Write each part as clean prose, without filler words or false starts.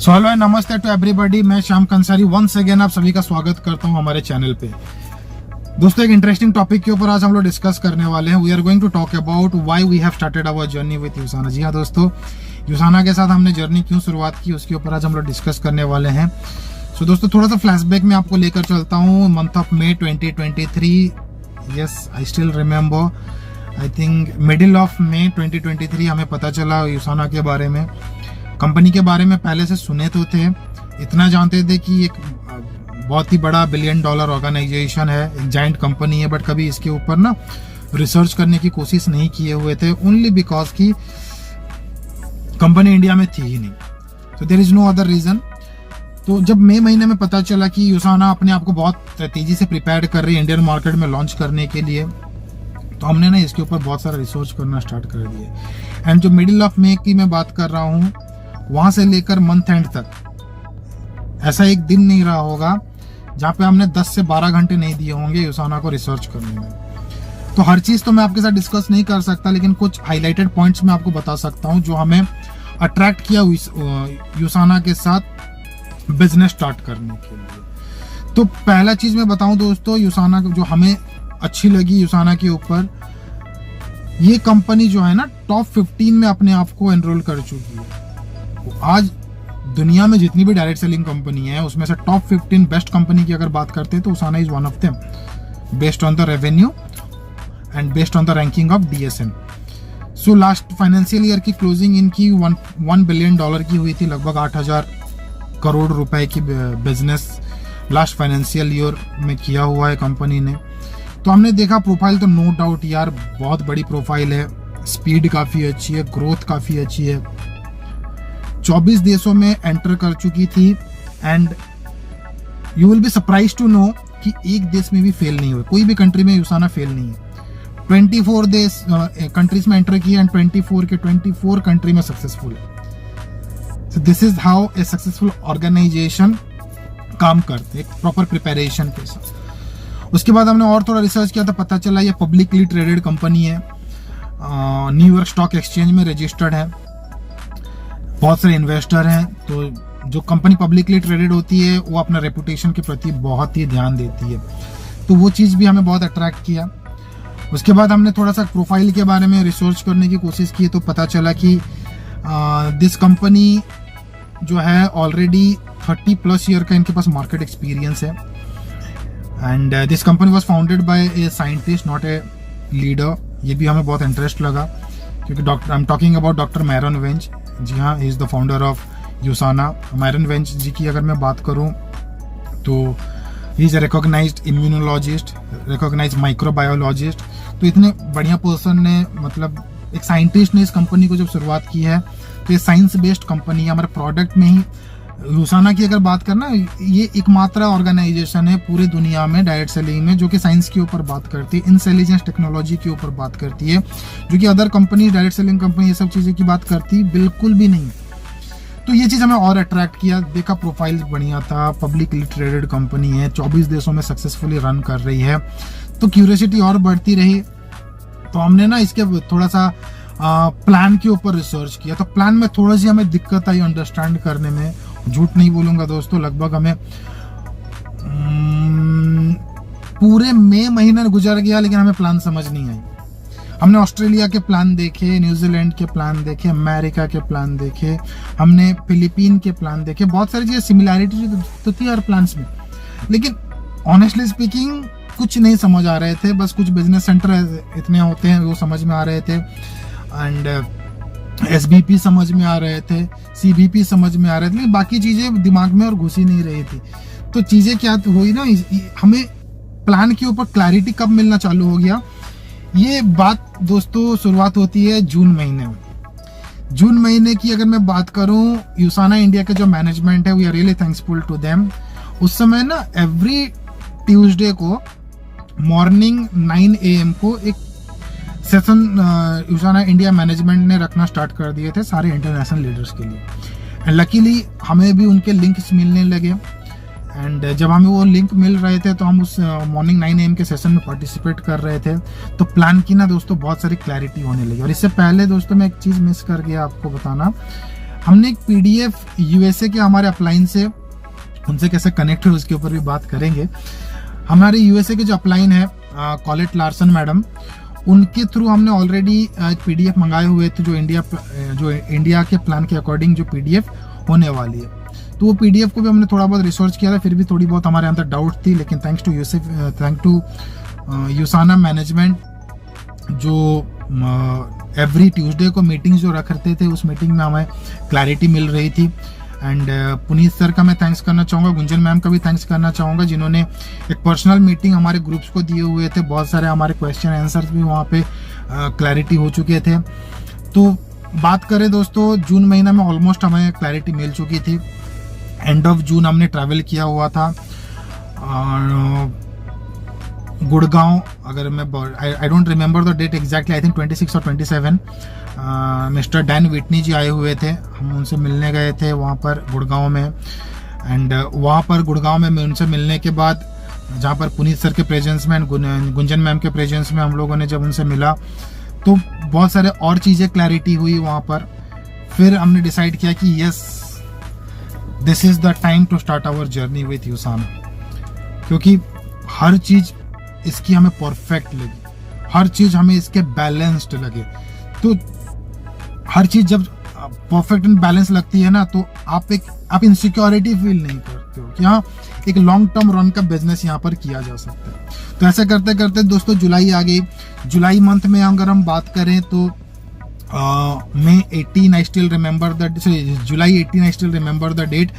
So hello and नमस्ते to everybody. मैं Shyam Kansari once again आप सभी का स्वागत करता हूं हमारे चैनल पे। दोस्तों, एक इंटरेस्टिंग टॉपिक के ऊपर आज हम लोग डिस्कस करने वाले हैं। We are going to talk about why we have started our journey with USANA. जी हाँ दोस्तों, यूसाना के साथ हमने जर्नी क्यों शुरुआत की उसके ऊपर आज हम लोग डिस्कस करने वाले हैं। सो दोस्तों, थोड़ा सा फ्लैशबैक में आपको लेकर चलता हूँ। Month of May 2023, yes I still remember, I think middle of May 2023 हमें पता चला यूसाना के बारे में। कंपनी के बारे में पहले से सुने तो थे, इतना जानते थे कि एक बहुत ही बड़ा $1 बिलियन ऑर्गेनाइजेशन है, एक जाइंट कंपनी है, बट कभी इसके ऊपर ना रिसर्च करने की कोशिश नहीं किए हुए थे, ओनली बिकॉज की कंपनी इंडिया में थी ही नहीं। तो there is no other reason. तो जब मई महीने में पता चला कि यूसाना अपने आप को बहुत तेजी से प्रिपेयर कर रही है इंडियन मार्केट में लॉन्च करने के लिए, तो हमने ना इसके ऊपर बहुत सारा रिसर्च करना स्टार्ट कर दिया। एंड जो मिडिल ऑफ मे की मैं बात कर रहा हूँ, वहां से लेकर मंथ एंड तक ऐसा एक दिन नहीं रहा होगा जहां पे हमने 10 से 12 घंटे नहीं दिए होंगे यूसाना को रिसर्च करने में। तो हर चीज तो मैं आपके साथ डिस्कस नहीं कर सकता, लेकिन कुछ हाईलाइटेड पॉइंट्स मैं आपको बता सकता हूं जो हमें अट्रैक्ट किया यूसाना के साथ बिजनेस स्टार्ट करने के लिए। तो पहला चीज मैं बताऊं दोस्तों, यूसाना जो हमें अच्छी लगी यूसाना के ऊपर, ये कंपनी जो है ना टॉप 15 में अपने आप को एनरोल कर चुकी है। आज दुनिया में जितनी भी डायरेक्ट सेलिंग कंपनी है उसमें से टॉप 15 बेस्ट कंपनी की अगर बात करते हैं तो USANA is one of them, based on the revenue and based on the ranking of DSM। So last financial year की क्लोजिंग इनकी $1 बिलियन की हुई थी, लगभग 8,000 करोड़ रुपए की बिजनेस लास्ट फाइनेंशियल ईयर में किया हुआ है कंपनी ने। तो हमने देखा प्रोफाइल तो नो डाउट यार बहुत बड़ी प्रोफाइल है, स्पीड काफ़ी अच्छी है, ग्रोथ काफ़ी अच्छी है, 24 देशों में एंटर कर चुकी थी। And you will be surprise to know कि एक देश में भी फेल नहीं हुआ, कोई भी कंट्री में यूसाना फेल नहीं है। 24 देश कंट्रीज में एंटर किया एंड 24 के 24 कंट्री में सक्सेसफुल है। So this is how a successful organization काम करते, एक प्रॉपर प्रिपरेशन के साथ। उसके बाद हमने और थोड़ा रिसर्च किया तो पता चला ये पब्लिकली ट्रेडेड कंपनी है, न्यूयॉर्क स्टॉक एक्सचेंज में रजिस्टर्ड है, बहुत सारे इन्वेस्टर हैं। तो जो कंपनी पब्लिकली ट्रेडेड होती है वो अपना रेपुटेशन के प्रति बहुत ही ध्यान देती है, तो वो चीज़ भी हमें बहुत अट्रैक्ट किया। उसके बाद हमने थोड़ा सा प्रोफाइल के बारे में रिसर्च करने की कोशिश की तो पता चला कि दिस कंपनी जो है ऑलरेडी 30+ ईयर का इनके पास मार्केट एक्सपीरियंस है। And this company was founded by a scientist not a leader. ये भी हमें बहुत इंटरेस्ट लगा क्योंकि I am talking about doctor Myron Wentz. जी हाँ, he is the founder of USANA. Myron Wentz ji की अगर मैं बात करूँ तो he is a recognised immunologist, recognised microbiologist. तो इतने बढ़िया पर्सन ने, मतलब एक साइंटिस्ट ने इस कंपनी को जब शुरुआत की है, तो ये साइंस बेस्ड कंपनी है। हमारे प्रोडक्ट में ही यूसाना की अगर बात करना, ये एकमात्र ऑर्गेनाइजेशन है पूरी दुनिया में डायरेक्ट सेलिंग में जो कि साइंस के ऊपर बात करती है, इंटेलिजेंस टेक्नोलॉजी के ऊपर बात करती है, जो कि other company, direct selling company ये सब चीज़ें की बात करती बिल्कुल भी नहीं। तो ये चीज़ हमें और अट्रैक्ट किया। देखा प्रोफाइल बढ़िया था, पब्लिकली ट्रेडेड कंपनी है, 24 देशों में सक्सेसफुली रन कर रही है, तो क्यूरियोसिटी और बढ़ती रही। तो हमने ना इसके थोड़ा सा प्लान के ऊपर रिसर्च किया। तो प्लान में थोड़ी सी हमें दिक्कत आई अंडरस्टैंड करने में, झूठ नहीं बोलूंगा दोस्तों, लगभग हमें पूरे मई महीना गुजर गया लेकिन हमें प्लान समझ नहीं आई। हमने ऑस्ट्रेलिया के प्लान देखे, न्यूजीलैंड के प्लान देखे, अमेरिका के प्लान देखे, हमने फिलीपीन के प्लान देखे, बहुत सारी चीज़ें सिमिलैरिटी तो थी हर प्लान्स में, लेकिन ऑनेस्टली स्पीकिंग कुछ नहीं समझ आ रहे थे। बस कुछ बिजनेस सेंटर इतने होते हैं वो समझ में आ रहे थे, एंड SBP समझ में आ रहे थे, CBP समझ में आ रहे थे, लेकिन बाकी चीज़ें दिमाग में और घुसी नहीं रही थी। तो चीज़ें क्या हुई ना, हमें प्लान के ऊपर क्लैरिटी कब मिलना चालू हो गया, ये बात दोस्तों शुरुआत होती है जून महीने में। जून महीने की अगर मैं बात करूं, यूसाना इंडिया के जो मैनेजमेंट है, we are really thanksful to them. उस समय ना एवरी ट्यूसडे को मॉर्निंग 9 AM को एक सेशन यूसाना इंडिया मैनेजमेंट ने रखना स्टार्ट कर दिए थे सारे इंटरनेशनल लीडर्स के लिए। एंड लकीली हमें भी उनके लिंक्स मिलने लगे, एंड जब हमें वो लिंक मिल रहे थे तो हम उस मॉर्निंग 9 AM के सेशन में पार्टिसिपेट कर रहे थे। तो प्लान की ना दोस्तों बहुत सारी क्लैरिटी होने लगी। और इससे पहले दोस्तों मैं एक चीज़ मिस कर गया आपको बताना, हमने एक PDF USA के हमारे अपलाइन से, उनसे कैसे कनेक्ट हुए उसके ऊपर भी बात करेंगे। हमारे USA के जो अपलाइन है कॉलेट लार्सन मैडम, उनके थ्रू हमने ऑलरेडी एक PDF मंगाए हुए थे जो इंडिया के प्लान के अकॉर्डिंग जो PDF होने वाली है। तो वो PDF को भी हमने थोड़ा बहुत रिसर्च किया था, फिर भी थोड़ी बहुत हमारे अंदर डाउट थी, लेकिन थैंक्स टू यूसाना मैनेजमेंट जो एवरी ट्यूसडे को मीटिंग्स जो रखते थे, उस मीटिंग में हमें क्लैरिटी मिल रही थी। एंड पुनीत सर का मैं थैंक्स करना चाहूँगा, गुंजन मैम का भी थैंक्स करना चाहूँगा, जिन्होंने एक पर्सनल मीटिंग हमारे ग्रुप्स को दिए हुए थे। बहुत सारे हमारे क्वेश्चन आंसर्स भी वहाँ पे क्लैरिटी हो चुके थे। तो बात करें दोस्तों, जून महीना में ऑलमोस्ट हमें क्लैरिटी मिल चुकी थी। एंड ऑफ जून हमने ट्रैवल किया हुआ था गुड़गांव, अगर मैं I don't remember the date exactly, I think 26 और 27 मिस्टर डैन विटनी जी आए हुए थे, हम उनसे मिलने गए थे वहाँ पर गुड़गांव में। एंड वहाँ पर गुड़गांव में उनसे मिलने के बाद, जहाँ पर पुनीत सर के प्रेजेंस में, गुंजन मैम के प्रेजेंस में हम लोगों ने जब उनसे मिला तो बहुत सारे और चीज़ें क्लैरिटी हुई वहाँ पर। फिर हमने डिसाइड किया कि yes, this is the time to start our journey with USANA, क्योंकि हर चीज़ इसकी हमें परफेक्ट लगी, हर चीज़ हमें इसके बैलेंस्ड लगे। तो हर चीज़ जब परफेक्ट एंड बैलेंस लगती है ना, तो आप इनसिक्योरिटी फील नहीं करते हो कि हाँ, एक लॉन्ग टर्म रन का बिजनेस यहाँ पर किया जा सकता है। तो ऐसे करते करते दोस्तों जुलाई आ गई। जुलाई मंथ में अगर हम बात करें तो May 18 I still remember that, July 18 I still remember the date।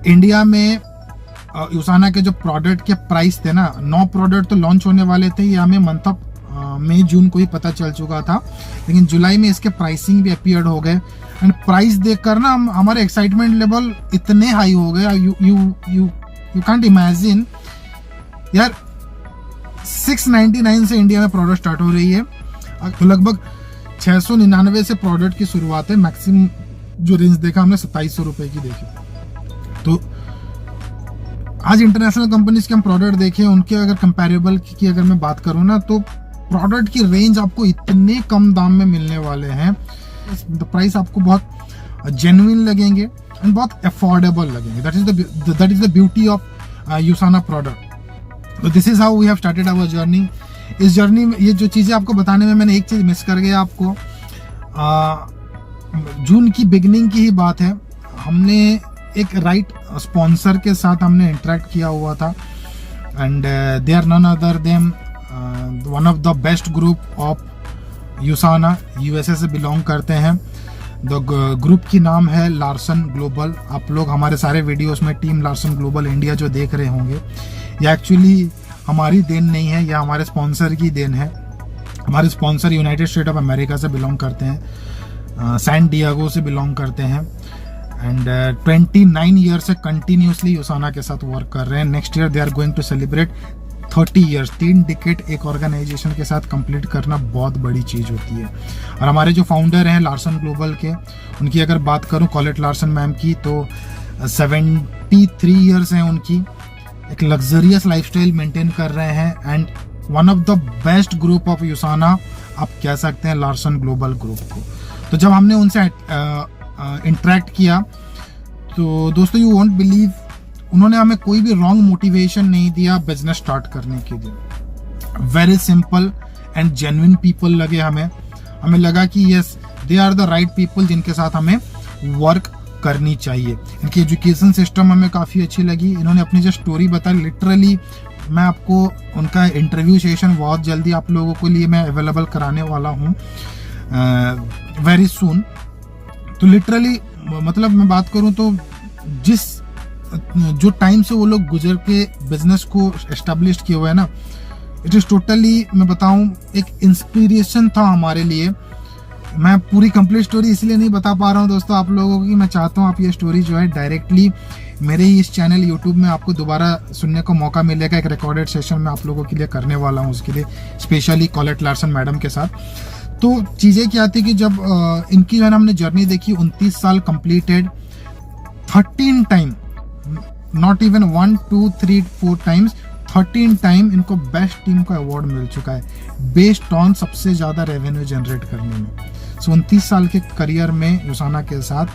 India में यूसाना के जो प्रोडक्ट के प्राइस थे ना, 9 प्रोडक्ट तो लॉन्च होने वाले थे, ये हमें मंथ ऑफ मई जून को ही पता चल चुका था, लेकिन जुलाई में इसके प्राइसिंग भी अपीयर्ड हो गए। एंड प्राइस देखकर ना हमारे एक्साइटमेंट लेवल इतने हाई हो गए, यू कांट इमेजिन यार। 699 से इंडिया में प्रोडक्ट स्टार्ट हो रही है, तो लगभग 699 से प्रोडक्ट की शुरुआत है। मैक्सिमम जो रेंज देखा हमने 2700 रुपए की देखी। तो आज इंटरनेशनल कंपनीज के हम प्रोडक्ट देखें, उनके अगर कंपैरेबल की अगर मैं बात करूं ना, तो प्रोडक्ट की रेंज आपको इतने कम दाम में मिलने वाले हैं, द प्राइस आपको बहुत जेन्युइन लगेंगे एंड बहुत अफोर्डेबल लगेंगे। That is the beauty of USANA product. तो this is how we have started our journey. इस जर्नी में ये जो चीज़ें आपको बताने में मैंने एक चीज़ मिस कर गया आपको। जून की बिगनिंग की ही बात है, हमने एक राइट स्पॉन्सर के साथ हमने इंटरेक्ट किया हुआ था। And they are none other them one of the best group of USANA, USA से बिलोंग करते हैं। द ग्रुप की नाम है लार्सन ग्लोबल। आप लोग हमारे सारे वीडियोस में टीम लार्सन ग्लोबल इंडिया जो देख रहे होंगे, ये एक्चुअली हमारी देन नहीं है, यह हमारे स्पॉन्सर की देन है। हमारे sponsor United State of America से बिलोंग करते हैं, सैन डिएगो से बिलोंग करते हैं। एंड 29 ईयर से कंटिन्यूसली यूसाना के साथ वर्क कर रहे हैं। Next year they are going to celebrate 30 years. 3 decade एक ऑर्गेनाइजेशन के साथ कंप्लीट करना बहुत बड़ी चीज़ होती है। और हमारे जो फाउंडर हैं लार्सन ग्लोबल के, उनकी अगर बात करूं कॉलेट लार्सन मैम की, तो 73 ईयर्स हैं उनकी। एक लग्जरियस लाइफस्टाइल मेंटेन कर रहे हैं and one of the best group of USANA आप कह सकते हैं लार्सन ग्लोबल ग्रुप को। तो जब हमने उनसे इंटरेक्ट किया तो दोस्तों यू वोंट बिलीव, उन्होंने हमें कोई भी रॉन्ग मोटिवेशन नहीं दिया बिजनेस स्टार्ट करने के लिए। Very simple and genuine people लगे हमें लगा कि yes, they are the right people जिनके साथ हमें वर्क करनी चाहिए। इनकी एजुकेशन सिस्टम हमें काफ़ी अच्छी लगी। इन्होंने अपनी जो स्टोरी बताई, लिटरली मैं आपको उनका इंटरव्यू सेशन बहुत जल्दी आप लोगों के लिए मैं अवेलेबल कराने वाला हूँ वेरी सून। तो लिटरली मतलब मैं बात करूँ तो जो टाइम से वो लोग गुजर के बिजनेस को एस्टेब्लिश किए हुए हैं ना, इट इज़ टोटली, मैं बताऊँ, एक इंस्पिरेशन था हमारे लिए। मैं पूरी कंप्लीट स्टोरी इसलिए नहीं बता पा रहा हूँ दोस्तों आप लोगों की, मैं चाहता हूँ आप ये स्टोरी जो है डायरेक्टली मेरे ही इस चैनल यूट्यूब में आपको दोबारा सुनने को मौका मिलेगा। एक रिकॉर्डेड सेशन में आप लोगों के लिए करने वाला हूँ, उसके लिए स्पेशली कॉलेट लार्सन मैडम के साथ। तो चीज़ें क्या थी कि जब इनकी जो है ना हमने जर्नी देखी, 29 साल completed, 13 time, not even 1 2 3 4 times, 13 time इनको बेस्ट टीम का अवार्ड मिल चुका है बेस्ड ऑन सबसे ज़्यादा रेवेन्यू जनरेट करने में। 29 साल के करियर में यूसाना के साथ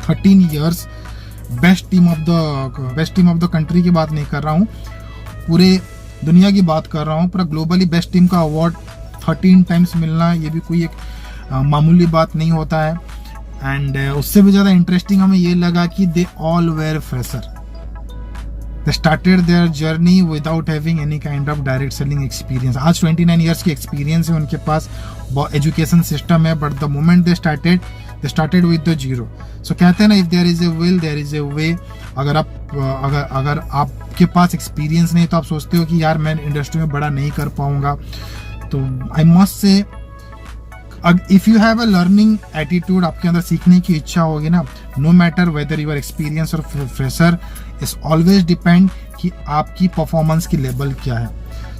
13 years best team of the country की बात नहीं कर रहा हूँ, पूरे दुनिया की बात कर रहा हूँ। पूरा ग्लोबली बेस्ट टीम का अवार्ड 13 टाइम्स मिलना, ये भी कोई एक मामूली बात नहीं होता है। एंड उससे भी ज़्यादा इंटरेस्टिंग हमें ये लगा कि they all were fresher, they started their journey without having any kind of direct selling experience. आज 29 ईयर्स की एक्सपीरियंस है उनके पास, एजुकेशन सिस्टम है, but the moment they started with the zero. So कहते हैं ना, if there is a will there is a way. अगर आपके पास एक्सपीरियंस नहीं तो आप सोचते हो कि यार मैं इंडस्ट्री में बड़ा नहीं कर पाऊंगा, तो I must say if you have a learning attitude, आपके अंदर सीखने की इच्छा होगी ना, no matter whether you are experience और फ्रेशर, इट्स ऑलवेज डिपेंड कि आपकी परफॉर्मेंस की लेवल क्या है।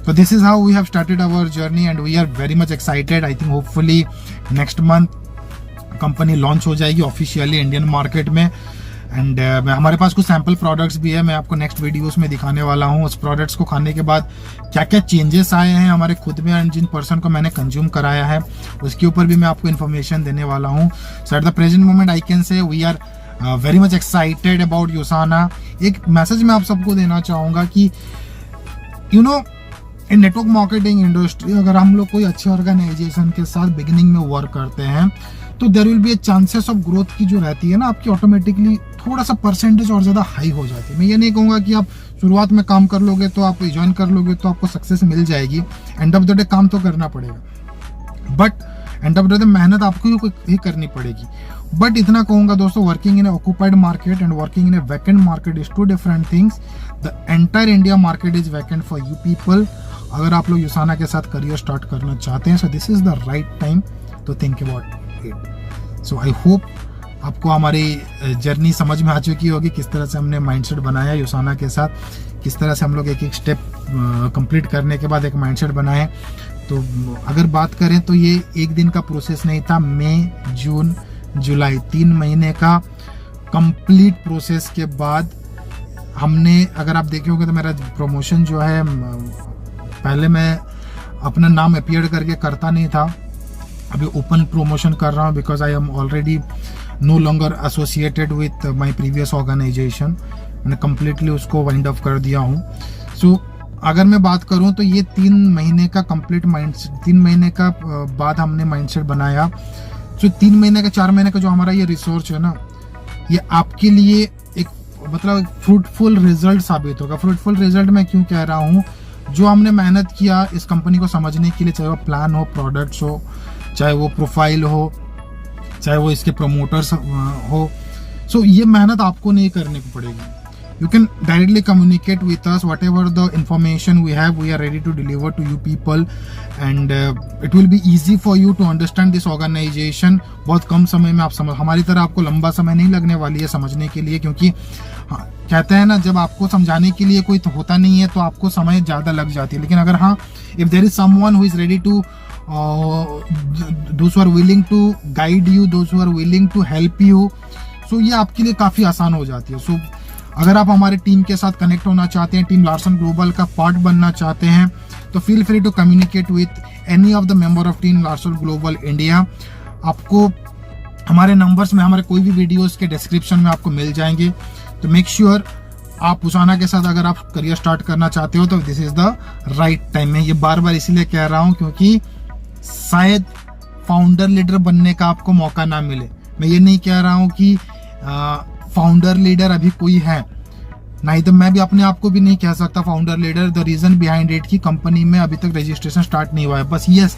So this is how we have started our journey and we are very much excited. I think hopefully next month company launch हो जाएगी officially Indian market में। And हमारे पास कुछ सैम्पल प्रोडक्ट्स भी है, मैं आपको नेक्स्ट वीडियोस में दिखाने वाला हूँ। उस प्रोडक्ट्स को खाने के बाद क्या क्या चेंजेस आए हैं हमारे खुद में एंड जिन पर्सन को मैंने कंज्यूम कराया है उसके ऊपर भी मैं आपको इन्फॉर्मेशन देने वाला हूँ। So at the present moment I can say we are very much excited about USANA. एक मैसेज मैं आप सबको देना चाहूँगा कि you know in network marketing industry अगर हम लोग कोई अच्छे ऑर्गेनाइजेशन के साथ बिगिनिंग में वर्क करते हैं तो there will be a chances of growth की जो रहती है ना, आपकी ऑटोमेटिकली थोड़ा सा परसेंटेज और ज़्यादा हाई हो जाती है। मैं ये नहीं कहूँगा कि आप शुरुआत में काम कर लोगे तो आप ज्वाइन कर लोगे तो आपको सक्सेस मिल जाएगी। एंड ऑफ द डे काम तो करना पड़ेगा, but end of the day मेहनत आपको ही करनी पड़ेगी। बट इतना कहूँगा दोस्तों, working in occupied market and working in a vacant market is two different things. The entire India market is vacant for you people. अगर आप लोग यूसाना के साथ करियर स्टार्ट करना चाहते हैं, so this is the right time to think about it. So I hope आपको हमारी जर्नी समझ में आ चुकी होगी, किस तरह से हमने माइंडसेट बनाया यूसाना के साथ, किस तरह से हम लोग एक एक स्टेप कंप्लीट करने के बाद एक माइंडसेट बनाए। तो अगर बात करें तो ये एक दिन का प्रोसेस नहीं था, मई जून जुलाई 3 महीने का कंप्लीट प्रोसेस के बाद हमने, अगर आप देखे होंगे तो मेरा प्रमोशन जो है, पहले मैं अपना नाम अपीयर करके करता नहीं था, अभी ओपन प्रमोशन कर रहा हूँ because I am already no longer associated with my previous organisation. मैंने कम्प्लीटली उसको वाइंड अप कर दिया हूँ। सो अगर मैं बात करूँ तो ये 3 महीने का कंप्लीट 3 महीने का बाद हमने माइंडसेट बनाया। सो 3 महीने का 4 महीने का जो हमारा ये रिसर्च है ना, ये आपके लिए एक मतलब फ्रूटफुल रिजल्ट साबित होगा। फ्रूटफुल रिजल्ट मैं क्यों कह रहा हूँ, जो हमने मेहनत किया इस कंपनी को समझने के लिए, चाहे वो प्लान हो, प्रोडक्ट्स हो, चाहे वो प्रोफाइल हो, चाहे वो इसके प्रमोटर्स हो, सो ये मेहनत आपको नहीं करने को पड़ेगी। You can directly communicate with us. Whatever the information we have, we are ready to deliver to you people, and it will be easy for you to understand this organization. बहुत कम समय में आप समझ, हमारी तरह आपको लंबा समय नहीं लगने वाली है समझने के लिए, क्योंकि कहते हैं ना, जब आपको समझाने के लिए कोई तो होता नहीं है तो आपको समय ज़्यादा लग जाती है। लेकिन अगर हाँ, if there is someone who is ready to those who are willing to guide you, those who are willing to help you, so ये आपके लिए काफ़ी आसान हो जाती है। So अगर आप हमारे टीम के साथ कनेक्ट होना चाहते हैं, टीम लार्सन ग्लोबल का पार्ट बनना चाहते हैं, तो feel free to communicate with any of the member of team Larsen global India. आपको हमारे नंबर्स में, हमारे कोई भी वीडियोस के डिस्क्रिप्शन में आपको मिल जाएंगे। तो मेक श्योर आप यूसाना के साथ अगर आप करियर स्टार्ट करना चाहते हो तो this is the right time. मैं ये बार बार इसीलिए कह रहा हूँ क्योंकि शायद फाउंडर लीडर बनने का आपको मौका ना मिले। मैं ये नहीं कह रहा हूँ कि फाउंडर लीडर अभी कोई है, नहीं तो मैं भी अपने आप को भी नहीं कह सकता founder leader. The reason behind it कि कंपनी में अभी तक रजिस्ट्रेशन स्टार्ट नहीं हुआ है। बस यस,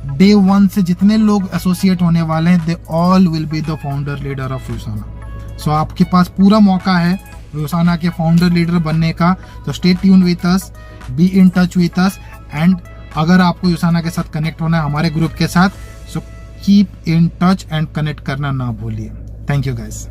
डे 1 से जितने लोग एसोसिएट होने वाले हैं, they all will be the founder leader of USANA. So आपके पास पूरा मौका है यूसाना के फाउंडर लीडर बनने का। तो stay tune with us, be in touch with us, and अगर आपको यूसाना के साथ कनेक्ट होना है हमारे ग्रुप के साथ, so keep in touch and connect करना ना भूलिए। Thank you guys.